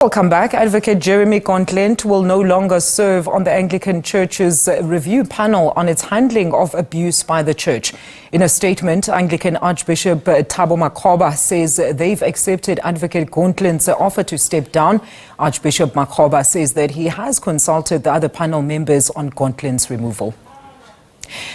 Welcome back. Advocate Jeremy Complainant will no longer serve on the Anglican Church's review panel on its handling of abuse by the Church. In a statement, Anglican Archbishop Thabo Makgoba says they've accepted Advocate Complainant's offer to step down. Archbishop Makgoba says that he has consulted the other panel members on Complainant's removal.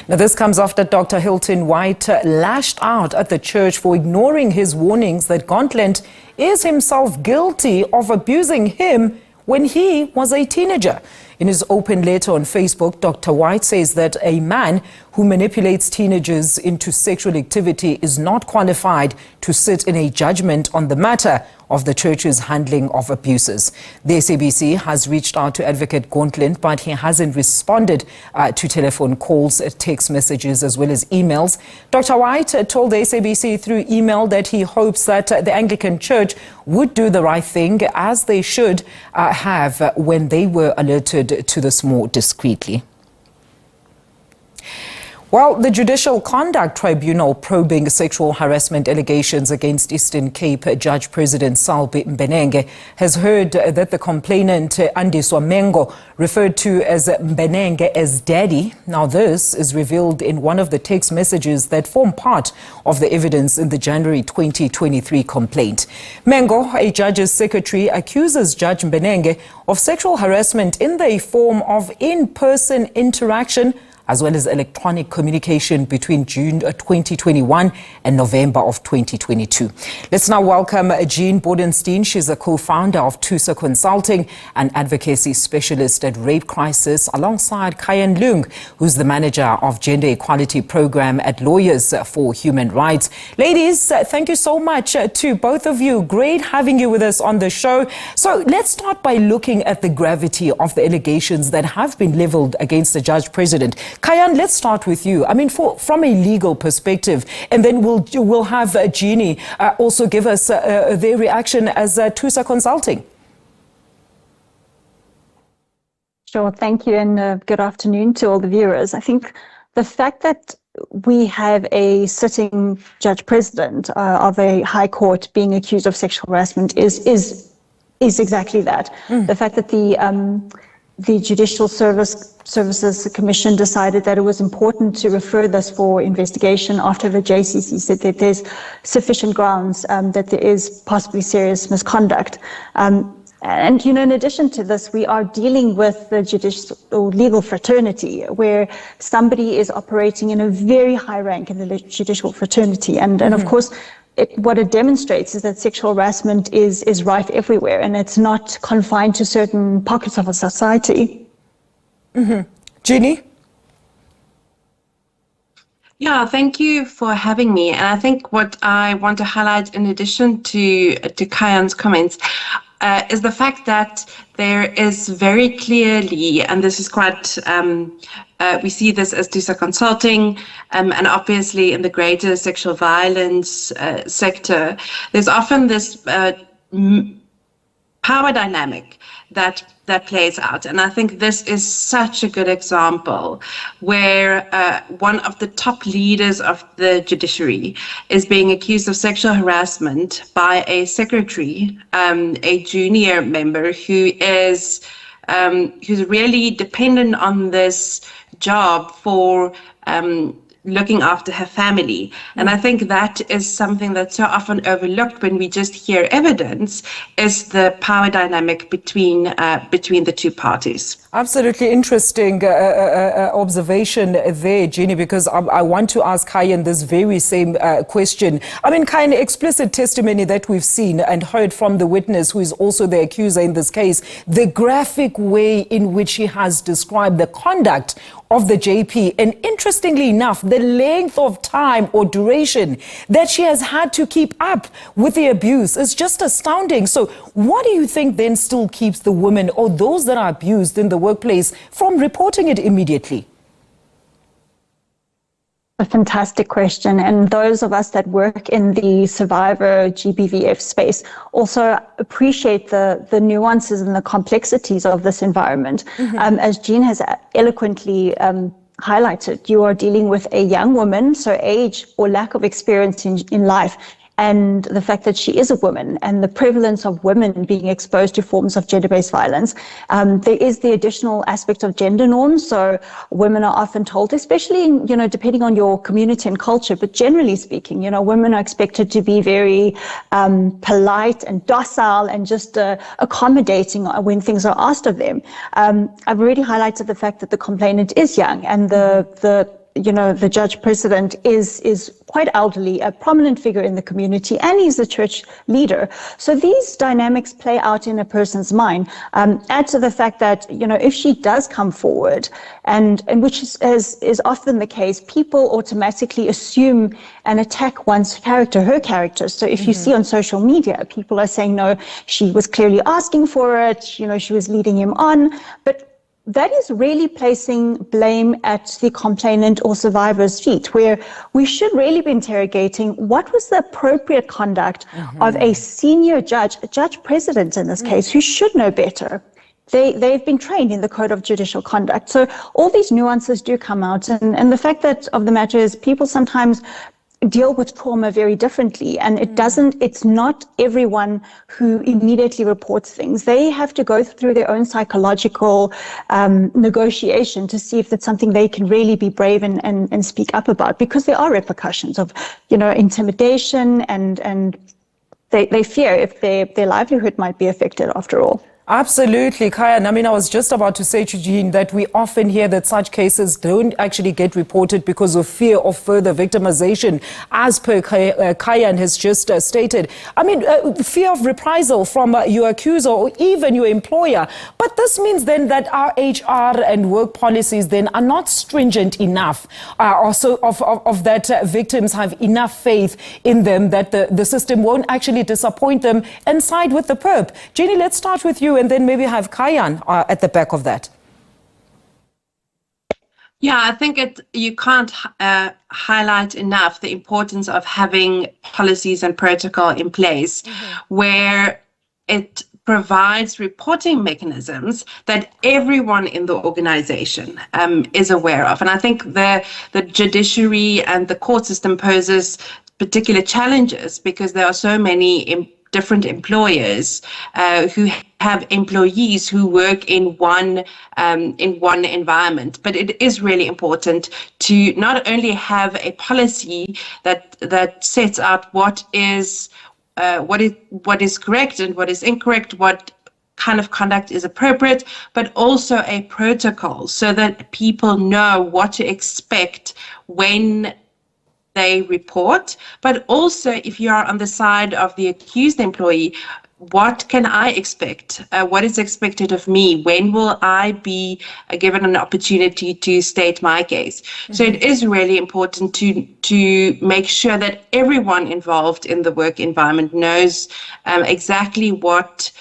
Now, this comes after Dr. Hilton White lashed out at the Church for ignoring his warnings that Complainant is himself guilty of abusing him when he was a teenager. In his open letter on Facebook, Dr. White says that a man who manipulates teenagers into sexual activity is not qualified to sit in a judgment on the matter of the Church's handling of abuses. The SABC has reached out to Advocate Complainant, but he hasn't responded to telephone calls, text messages, as well as emails. Dr. White told the SABC through email that he hopes that the Anglican Church would do the right thing, as they should have when they were alerted to this more discreetly. Well, the Judicial Conduct Tribunal probing sexual harassment allegations against Eastern Cape Judge President Selby Mbenenge has heard that the complainant Andiswa Mengo referred to as Mbenenge as daddy. Now, this is revealed in one of the text messages that form part of the evidence in the January 2023 complaint. Mengo, a judge's secretary, accuses Judge Mbenenge of sexual harassment in the form of in-person interaction as well as electronic communication between June 2021 and November of 2022. Let's now welcome Jeanne Bodenstein. She's a co-founder of Thusa Consulting and Advocacy specialist at Rape Crisis, alongside Kayan Leung, who's the manager of Gender Equality Program at Lawyers for Human Rights. Ladies, thank you so much to both of you. Great having you with us on the show. So let's start by looking at the gravity of the allegations that have been leveled against the Judge President. Kayan, let's start with you. I mean, from a legal perspective, and then we'll have Jeanne also give us their reaction as Thusa Consulting. Sure, thank you, and good afternoon to all the viewers. I think the fact that we have a sitting judge president of a high court being accused of sexual harassment is exactly that. The fact that the Judicial Services Commission decided that it was important to refer this for investigation after the JCC said that there's sufficient grounds that there is possibly serious misconduct. And, you know, in addition to this, we are dealing with the judicial or legal fraternity, where somebody is operating in a very high rank in the judicial fraternity. And of course, what it demonstrates is that sexual harassment is rife everywhere, and it's not confined to certain pockets of a society. Jeanne? Yeah, thank you for having me. And I think what I want to highlight, in addition to Kayan's comments, is the fact that there is very clearly, and this is quite, we see this as Thusa Consulting, and obviously in the greater sexual violence sector, there's often this power dynamic that plays out. And I think this is such a good example where one of the top leaders of the judiciary is being accused of sexual harassment by a secretary, a junior member who is who's really dependent on this job for looking after her family. And I think that is something that's so often overlooked when we just hear evidence, is the power dynamic between the two parties. Absolutely interesting observation there, Jeanne, because I want to ask Kayan this very same question. I mean, Kayan, explicit testimony that we've seen and heard from the witness, who is also the accuser in this case, the graphic way in which he has described the conduct of the JP, and interestingly enough, the length of time or duration that she has had to keep up with the abuse is just astounding. So what do you think then still keeps the women or those that are abused in the workplace from reporting it immediately? A fantastic question, and those of us that work in the survivor GBVF space also appreciate the nuances and the complexities of this environment. As Jeanne has eloquently highlighted, you are dealing with a young woman, so age or lack of experience in life and the fact that she is a woman and the prevalence of women being exposed to forms of gender-based violence, there is the additional aspect of gender norms. So women are often told, especially in, depending on your community and culture, but generally speaking, women are expected to be very polite and docile and just accommodating when things are asked of them. I've already highlighted the fact that the complainant is young, and the judge president is quite elderly, a prominent figure in the community, and he's a church leader. So these dynamics play out in a person's mind. Add to the fact that, if she does come forward, and which is often the case, people automatically assume and attack one's character, her character. So if you see on social media, people are saying, no, she was clearly asking for it, she was leading him on, but that is really placing blame at the complainant or survivor's feet, where we should really be interrogating what was the appropriate conduct of a senior judge, a judge president in this case, who should know better. They've been trained in the Code of Judicial Conduct. So all these nuances do come out. And the fact that of the matter is people sometimes deal with trauma very differently, and it's not everyone who immediately reports things. They have to go through their own psychological negotiation to see if that's something they can really be brave and speak up about, because there are repercussions of intimidation, and they fear if their livelihood might be affected after all. Absolutely, Kayan. I was just about to say to Jeanne that we often hear that such cases don't actually get reported because of fear of further victimization, as per Kayan has just stated. Fear of reprisal from your accuser or even your employer. But this means then that our HR and work policies then are not stringent enough, also of that victims have enough faith in them that the system won't actually disappoint them and side with the perp. Jeanne, let's start with you, and then maybe have Kayan at the back of that. Yeah, I think you can't highlight enough the importance of having policies and protocol in place where it provides reporting mechanisms that everyone in the organization is aware of. And I think the judiciary and the court system poses particular challenges because there are so many different employers who have employees who work in one environment. But it is really important to not only have a policy that sets out what is correct and what is incorrect, what kind of conduct is appropriate, but also a protocol so that people know what to expect when they report, but also if you are on the side of the accused employee, what can I expect? What is expected of me? When will I be given an opportunity to state my case? So it is really important to make sure that everyone involved in the work environment knows exactly what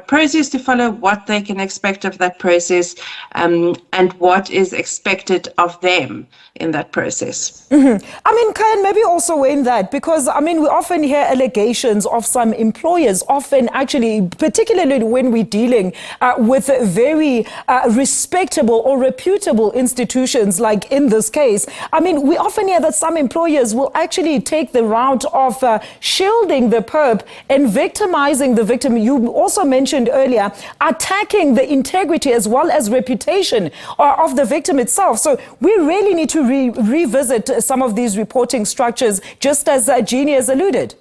process to follow, what they can expect of that process, and what is expected of them in that process. Kayan, maybe also in that, because we often hear allegations of some employers, often actually, particularly when we're dealing with very respectable or reputable institutions, like in this case. We often hear that some employers will actually take the route of shielding the perp and victimizing the victim. You also mentioned earlier, attacking the integrity as well as reputation of the victim itself. So we really need to revisit some of these reporting structures, just as Jeanne has alluded.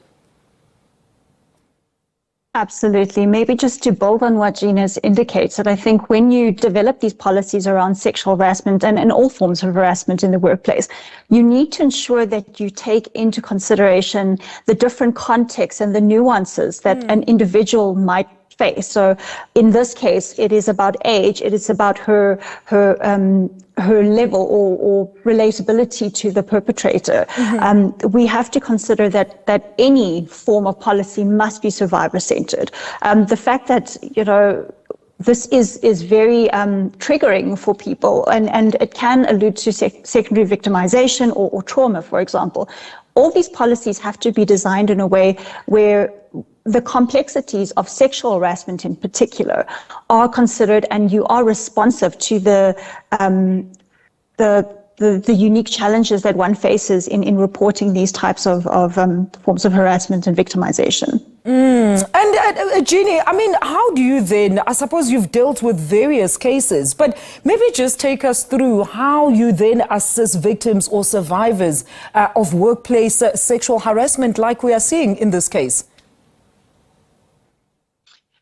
Absolutely. Maybe just to build on what Jeanne has indicated, I think when you develop these policies around sexual harassment and all forms of harassment in the workplace, you need to ensure that you take into consideration the different contexts and the nuances that an individual might face. So in this case, it is about age, it is about her level or relatability to the perpetrator. We have to consider that any form of policy must be survivor-centered. The fact that, this is very triggering for people, and it can allude to secondary victimization or trauma, for example. All these policies have to be designed in a way where the complexities of sexual harassment in particular are considered, and you are responsive to the the unique challenges that one faces in reporting these types of forms of harassment and victimization. And Jeanne, I mean, how do you then, I suppose you've dealt with various cases, but maybe just take us through how you then assist victims or survivors of workplace sexual harassment like we are seeing in this case.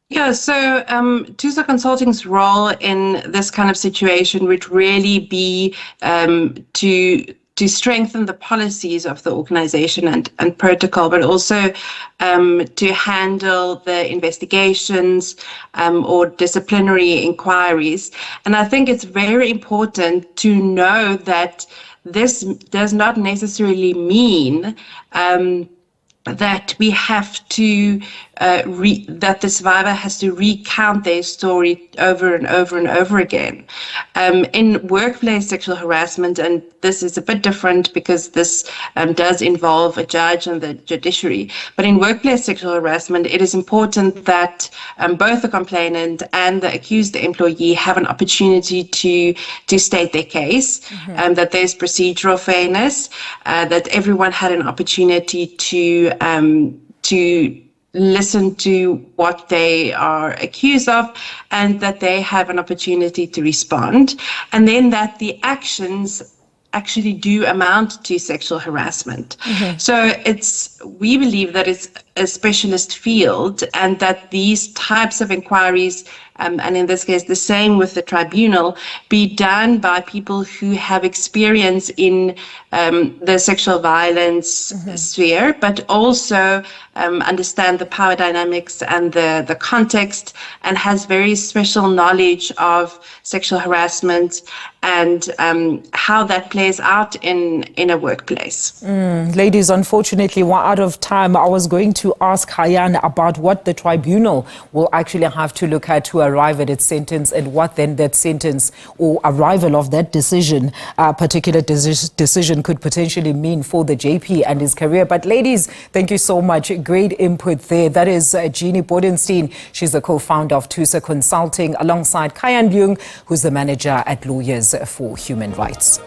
Yeah, so Thusa Consulting's role in this kind of situation would really be to strengthen the policies of the organization and protocol, but also to handle the investigations or disciplinary inquiries. And I think it's very important to know that this does not necessarily mean that we have to that the survivor has to recount their story over and over and over again. In workplace sexual harassment, and this is a bit different because this does involve a judge and the judiciary, but in workplace sexual harassment, it is important that both the complainant and the accused employee have an opportunity to state their case, that there's procedural fairness, that everyone had an opportunity to listen to what they are accused of, and that they have an opportunity to respond, and then that the actions actually do amount to sexual harassment. So we believe that it's a specialist field, and that these types of inquiries, and in this case the same with the tribunal, be done by people who have experience in the sexual violence sphere, but also understand the power dynamics and the context, and has very special knowledge of sexual harassment and how that plays out in a workplace. Ladies, unfortunately, we're out of time. I was going to ask Kayan about what the tribunal will actually have to look at to arrive at its sentence, and what then that sentence or arrival of that decision, particular decision, could potentially mean for the JP and his career. But ladies, thank you so much. Great input there. That is Jeanne Bodenstein. She's the co-founder of Thusa Consulting, alongside Kayan Leung, who's the manager at Lawyers for Human Rights.